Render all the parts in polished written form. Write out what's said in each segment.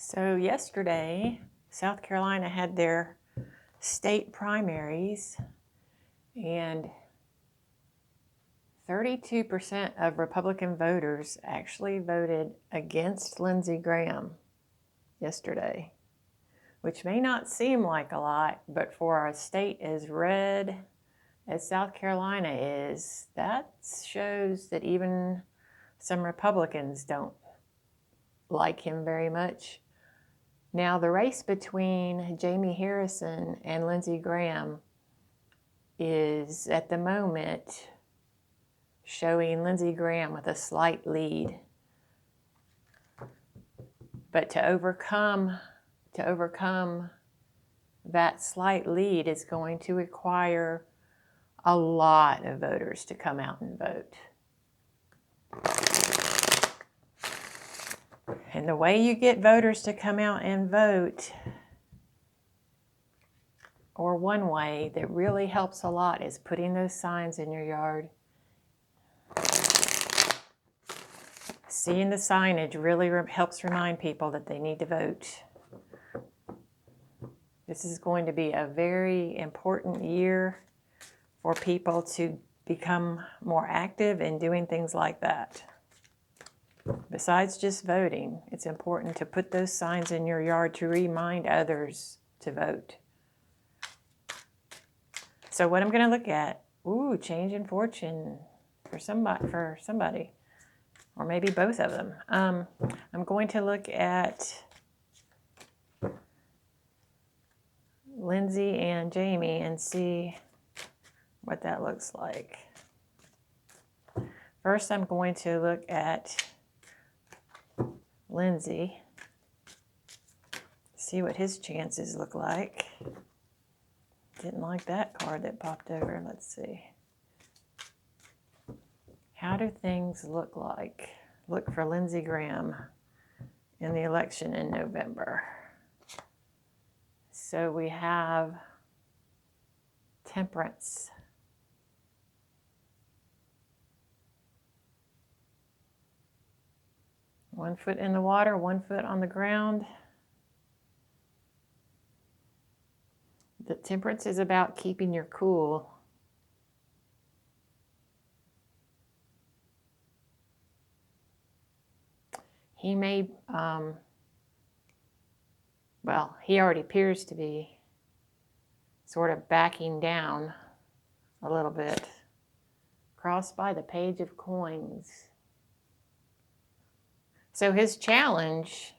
So yesterday, South Carolina had their state primaries, and 32% of Republican voters actually voted against Lindsey Graham yesterday, which may not seem like a lot, but for a state as red as South Carolina is, that shows that even some Republicans don't like him very much. Now, the race between Jaime Harrison and Lindsey Graham is, at the moment, showing Lindsey Graham with a slight lead. But to overcome that slight lead is going to require a lot of voters to come out and vote. And the way you get voters to come out and vote, or one way that really helps a lot, is putting those signs in your yard. Seeing the signage really helps remind people that they need to vote. This is going to be a very important year for people to become more active in doing things like that. Besides just voting, it's important to put those signs in your yard to remind others to vote. So what I'm going to look at, change in fortune for somebody, or maybe both of them. I'm going to look at Lindsey and Jaime and see what that looks like. First, I'm going to look at Lindsey, see what his chances look like. Didn't like that card that popped over. Let's see. How do things look like? Look for Lindsey Graham in the election in November. So we have Temperance. One foot in the water, 1 foot on the ground. The Temperance is about keeping your cool. He may, he already appears to be sort of backing down a little bit. Crossed by the Page of Coins. So his challenge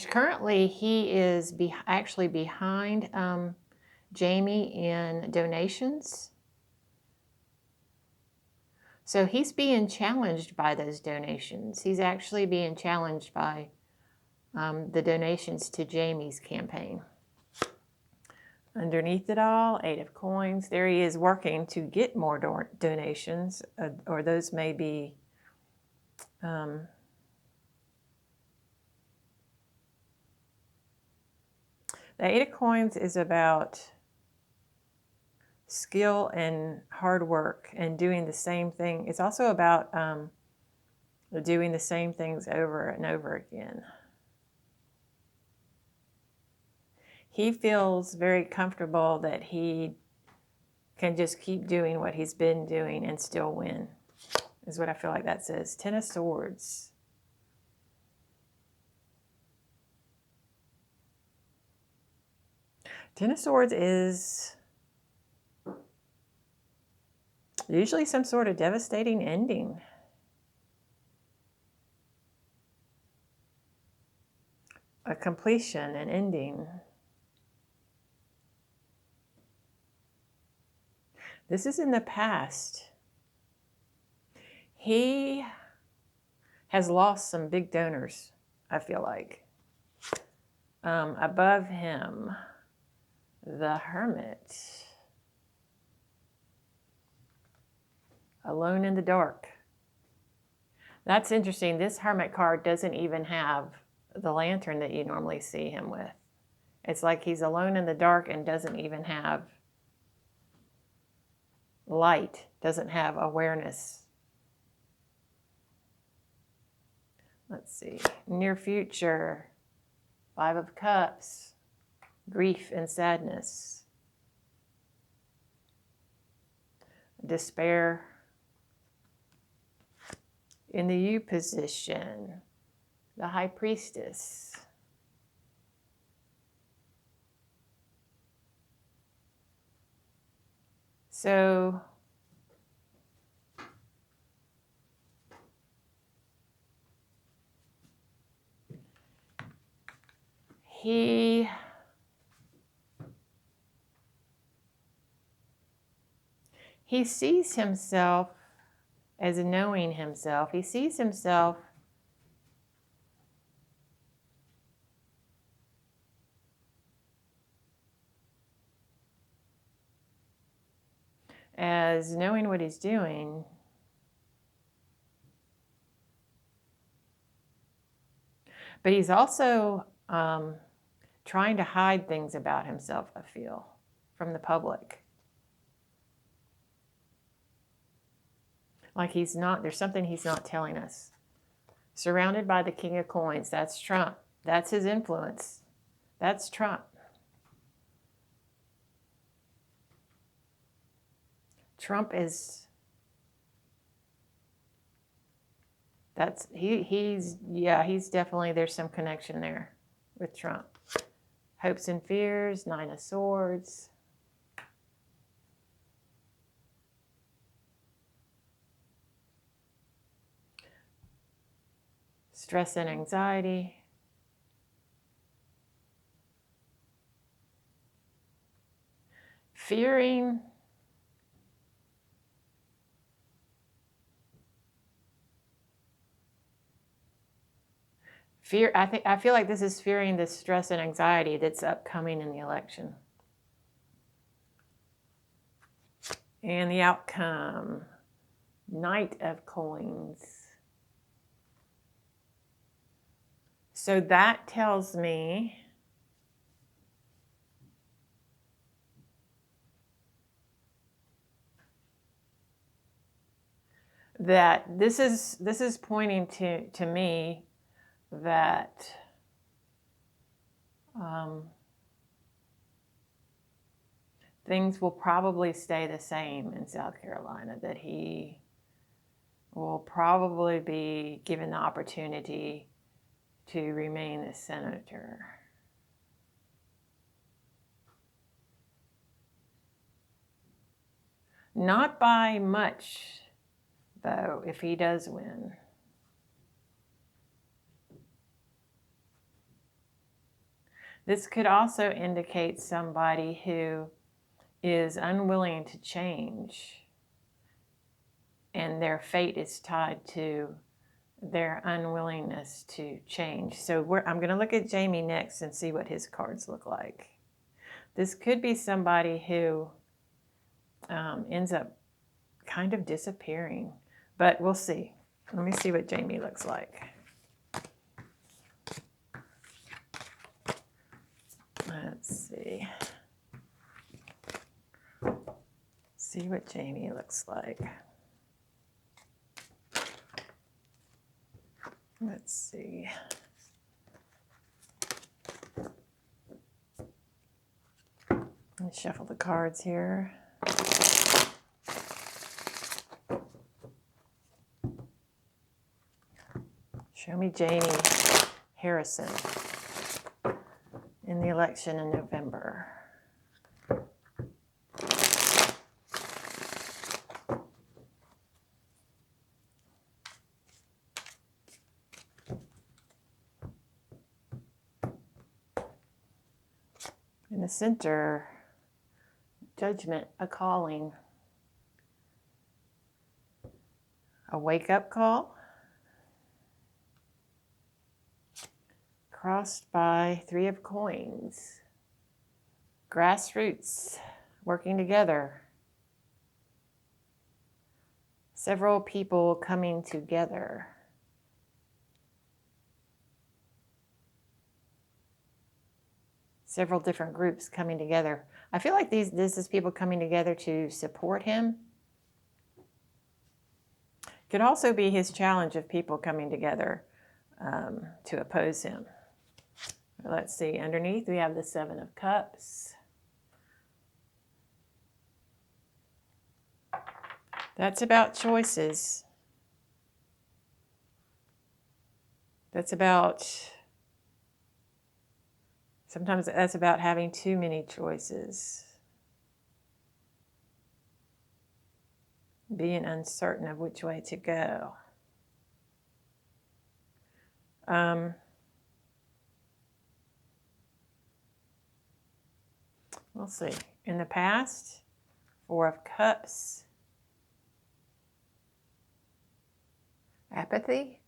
currently, he is actually behind Jaime in donations. So he's being challenged by those donations. He's actually being challenged by the donations to Jaime's campaign. Underneath it all, 8 of Coins. There he is working to get more donations, or those may be the 8 of Coins is about skill and hard work and doing the same thing. It's also about doing the same things over and over again. He feels very comfortable that he can just keep doing what he's been doing and still win, is what I feel like that says. 10 of Swords. Ten of Swords is usually some sort of devastating ending. A completion, an ending. This is in the past. He has lost some big donors, I feel like. Above him, the Hermit. Alone in the dark. That's interesting. This Hermit card doesn't even have the lantern that you normally see him with. It's like he's alone in the dark and doesn't even have light, doesn't have awareness. Let's see. Near future, 5 of Cups, grief and sadness, despair. In the U position, the High Priestess. So he sees himself as knowing himself. He sees himself as knowing what he's doing, but he's also trying to hide things about himself, I feel, from the public. Like there's something he's not telling us. Surrounded by the King of Coins, that's Trump. That's his influence. That's Trump. Trump is, he's definitely, there's some connection there with Trump. Hopes and fears, 9 of Swords. Stress and anxiety. Fearing. I feel like this is fearing the stress and anxiety that's upcoming in the election. And the outcome, Knight of Coins. So that tells me that this is pointing to me that things will probably stay the same in South Carolina, that he will probably be given the opportunity to remain a senator. Not by much, though, if he does win. This could also indicate somebody who is unwilling to change, and their fate is tied to their unwillingness to change. So I'm going to look at Jaime next and see what his cards look like. This could be somebody who ends up kind of disappearing, but we'll see. Let me see what Jaime looks like. Let's see. See what Jaime looks like. Let's see. Let me shuffle the cards here. Show me Jaime Harrison in the election in November. In the center, judgment, a calling, a wake-up call, crossed by 3 of Coins, grassroots, working together, several people coming together. Several different groups coming together. I feel like this is people coming together to support him Could also be his challenge of people coming together to oppose him. Let's see, underneath we have the Seven of Cups. That's about choices. That's about, sometimes that's about having too many choices. Being uncertain of which way to go. We'll see. In the past, Four of Cups. Apathy.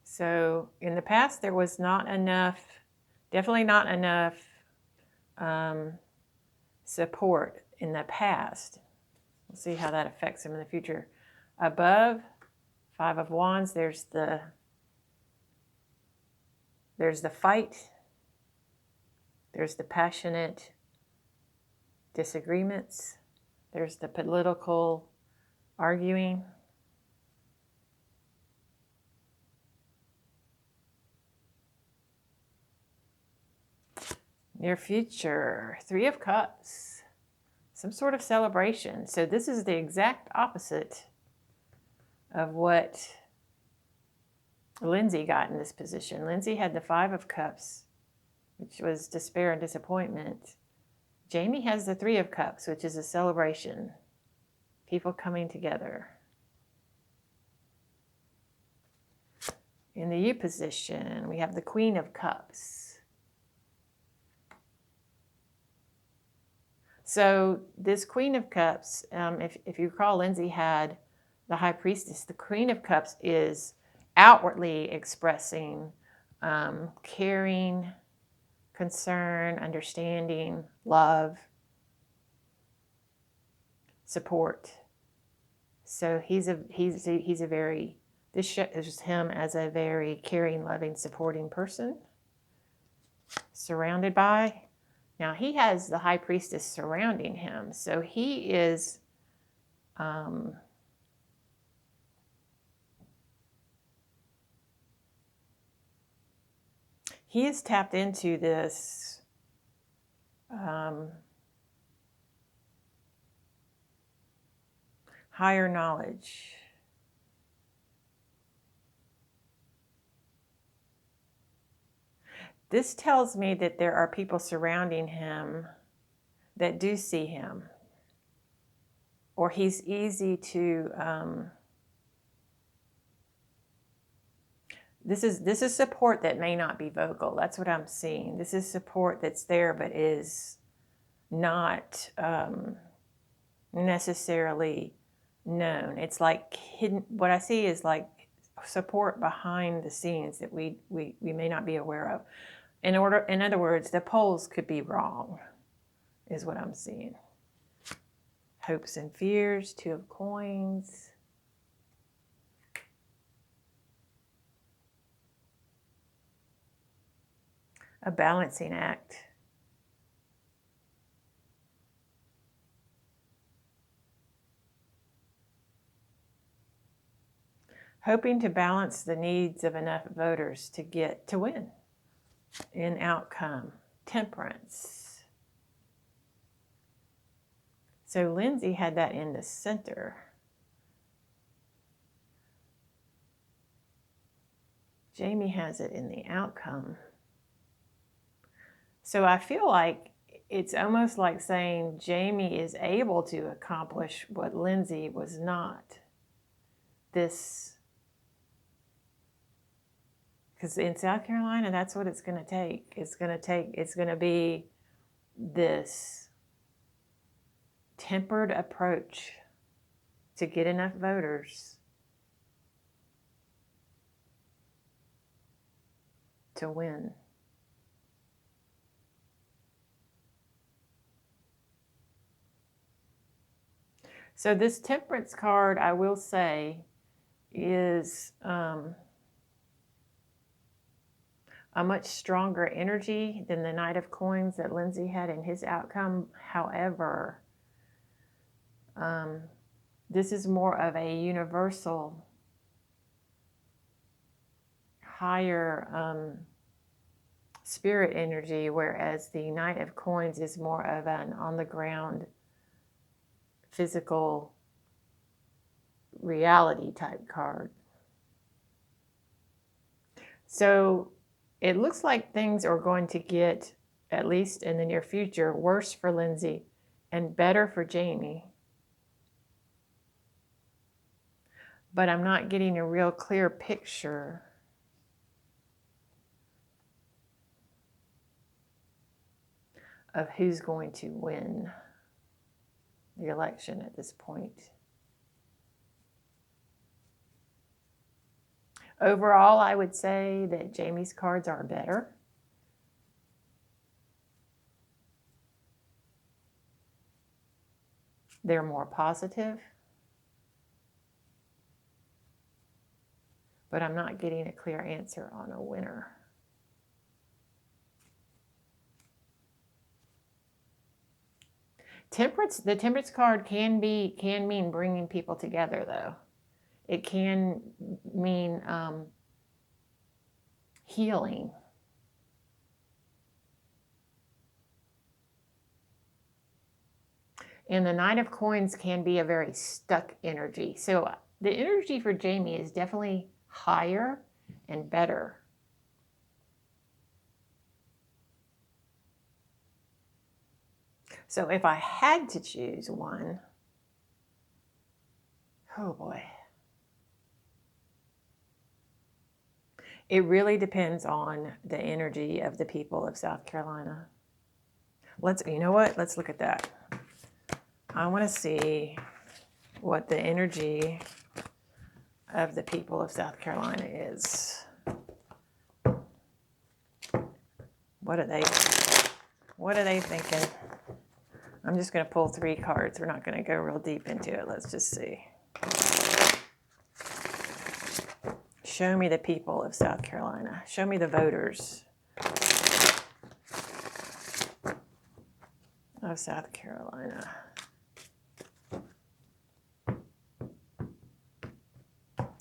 So in the past, there was not enough, definitely not enough support in the past. We'll see how that affects him in the future. Above, Five of Wands, there's the fight. There's the passionate disagreements. There's the political arguing. Near future, Three of Cups. Some sort of celebration. So this is the exact opposite of what Lindsey got in this position. Lindsey had the Five of Cups, which was despair and disappointment. Jaime has the Three of Cups, which is a celebration. People coming together. In the U position, we have the Queen of Cups. So this Queen of Cups, if you recall, Lindsey had the High Priestess. The Queen of Cups is outwardly expressing caring, concern, understanding, love, support. So he's a very, this shows him as a very caring, loving, supporting person, surrounded by. Now he has the High Priestess surrounding him, so he is tapped into this higher knowledge. This tells me that there are people surrounding him that do see him, or he's easy to, this is support that may not be vocal. That's what I'm seeing. This is support that's there but is not necessarily known. It's like hidden. What I see is like support behind the scenes that we may not be aware of. In other words, the polls could be wrong, is what I'm seeing. Hopes and fears, Two of Coins. A balancing act. Hoping to balance the needs of enough voters to win. In outcome, Temperance. So Lindsey had that in the center. Jaime has it in the outcome. So I feel like it's almost like saying Jaime is able to accomplish what Lindsey was not. Because in South Carolina, that's what it's going to take. It's going to be this tempered approach to get enough voters to win. So this Temperance card, I will say, is a much stronger energy than the Knight of Coins that Lindsey had in his outcome. However, This is more of a universal, higher spirit energy, whereas the Knight of Coins is more of an on-the-ground, physical, reality type card. So it looks like things are going to get, at least in the near future, worse for Lindsey and better for Jaime. But I'm not getting a real clear picture of who's going to win the election at this point. Overall, I would say that Jaime's cards are better. They're more positive. But I'm not getting a clear answer on a winner. Temperance, the Temperance card can mean bringing people together, though. It can mean healing. And the Knight of Coins can be a very stuck energy. So the energy for Jaime is definitely higher and better. So if I had to choose one, oh boy. It really depends on the energy of the people of South Carolina. You know what? Let's look at that. I want to see what the energy of the people of South Carolina is. What are they thinking? I'm just going to pull 3 cards. We're not going to go real deep into it. Let's just see. Show me the people of South Carolina. Show me the voters of South Carolina.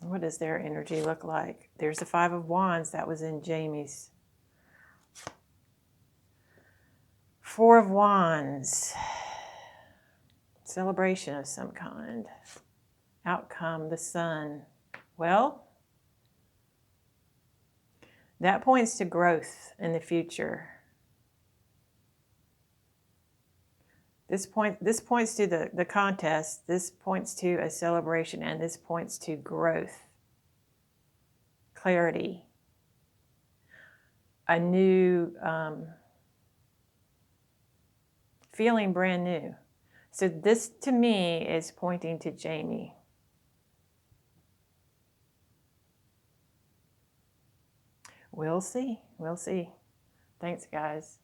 What does their energy look like? There's the 5 of Wands. That was in Jaime's. 4 of Wands. Celebration of some kind. Outcome, the Sun. Well, that points to growth in the future. This points to the contest. This points to a celebration, and this points to growth, clarity, a new feeling brand new. So this, to me, is pointing to Jaime. We'll see. We'll see. Thanks, guys.